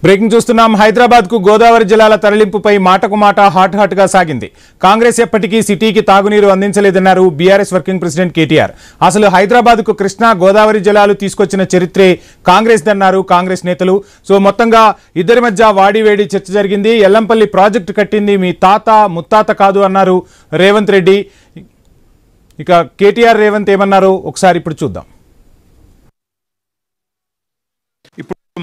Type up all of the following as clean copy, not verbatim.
Breaking చూస్తున్నాం. హైదరాబాద్ కు గోదావరి జలాల తరలింపుపై మాటకు మాట హాట్ గా సాగింది. కాంగ్రెస్ ఎప్పటికీ సిటీకి తాగునీరు అందించలేదన్నారు బీఆర్ఎస్ వర్కింగ్ ప్రెసిడెంట్ కేటీఆర్. అసలు హైదరాబాద్ కు కృష్ణా గోదావరి జలాలు తీసుకొచ్చిన చరిత్రే కాంగ్రెస్ దన్నారు కాంగ్రెస్ నేతలు. సో మొత్తంగా ఇద్దరి మధ్య వాడివేడి చర్చ జరిగింది. ఎల్లంపల్లి ప్రాజెక్టు కట్టింది మీ తాత ముత్తాత కాదు అన్నారు రేవంత్ రెడ్డి. ఇక కేటీఆర్ రేవంత్ ఏమన్నారు ఒకసారి ఇప్పుడు చూద్దాం.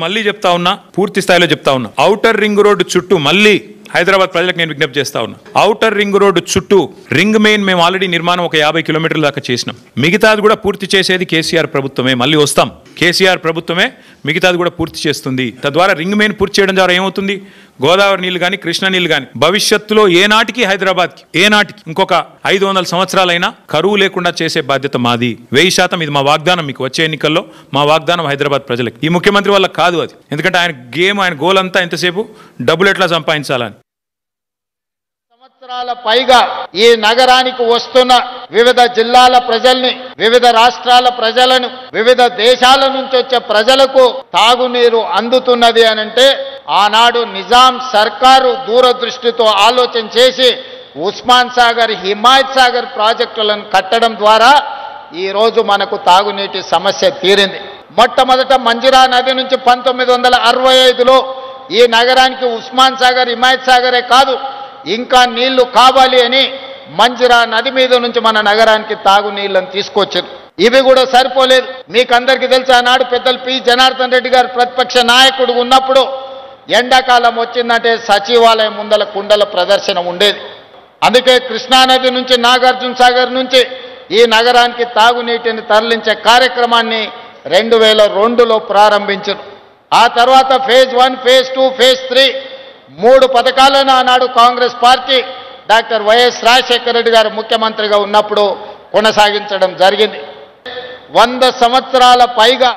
మళ్ళీ చెప్తా ఉన్నా, పూర్తి స్థాయిలో చెప్తా ఉన్నా, ఔటర్ రింగ్ రోడ్డు చుట్టూ మళ్ళీ హైదరాబాద్ ప్రజలకు నేను విజ్ఞప్తి చేస్తా ఉన్నా. ఔటర్ రింగ్ రోడ్డు చుట్టూ రింగ్ మెయిన్ మేము ఆల్రెడీ నిర్మాణం ఒక 50 కిలోమీటర్ల దాకా చేసినాం. మిగతాది కూడా పూర్తి చేసేది కేసీఆర్ ప్రభుత్వమే. మళ్ళీ వస్తాం, కేసీఆర్ ప్రభుత్వమే మిగతాది కూడా పూర్తి చేస్తుంది. తద్వారా రింగ్ మెయిన్ పూర్తి చేయడం ద్వారా ఏమవుతుంది, గోదావరి నీళ్లు కానీ కృష్ణా నీళ్లు కానీ భవిష్యత్తులో ఏనాటికి హైదరాబాద్కి ఇంకొక 500 సంవత్సరాలైనా కరువు లేకుండా చేసే బాధ్యత మాది. 1000% ఇది మా వాగ్దానం. మీకు వచ్చే ఎన్నికల్లో మా వాగ్దానం హైదరాబాద్ ప్రజలకు. ఈ ముఖ్యమంత్రి వల్ల కాదు అది, ఎందుకంటే ఆయన గోల్ అంతా ఎంతసేపు డబ్బులు ఎట్లా సంపాదించాలని. సంవత్సరాల పైగా ఈ నగరానికి వస్తున్న వివిధ జిల్లాల ప్రజల్ని, వివిధ రాష్ట్రాల ప్రజలను, వివిధ దేశాల నుంచి వచ్చే ప్రజలకు తాగునీరు అందుతున్నది అనంటే ఆనాడు నిజాం సర్కారు దూరదృష్టితో ఆలోచన చేసి ఉస్మాన్ సాగర్, హిమాయత్ సాగర్ ప్రాజెక్టులను కట్టడం ద్వారా ఈరోజు మనకు తాగునీటి సమస్య తీరింది. మొట్టమొదట మంజిరా నది నుంచి 1965లో ఈ నగరానికి ఉస్మాన్ సాగర్, హిమాయత్ సాగరే కాదు ఇంకా నీళ్లు కావాలి అని మంజిరా నది మీద నుంచి మన నగరానికి తాగునీళ్లను తీసుకొచ్చారు. ఇవి కూడా సరిపోలేదు. మీకందరికీ తెలుసు, ఆనాడు పెద్దలు పి జనార్దన్ రెడ్డి గారు ప్రతిపక్ష నాయకుడు ఉన్నప్పుడు ఎండాకాలం వచ్చిందంటే సచివాలయం ముందల కుండల ప్రదర్శన ఉండేది. అందుకే కృష్ణానది నుంచి నాగార్జున సాగర్ నుంచి ఈ నగరానికి తాగునీటిని తరలించే కార్యక్రమాన్ని 2002లో ప్రారంభించారు. ఆ తర్వాత ఫేజ్ 1, ఫేజ్ 2, ఫేజ్ 3 3 పథకాలను ఆనాడు Congress party doctor YS Rajasekhara Reddy గారు ముఖ్యమంత్రిగా ఉన్నప్పుడు కొనసాగించడం జరిగింది. 100 సంవత్సరాల పైగా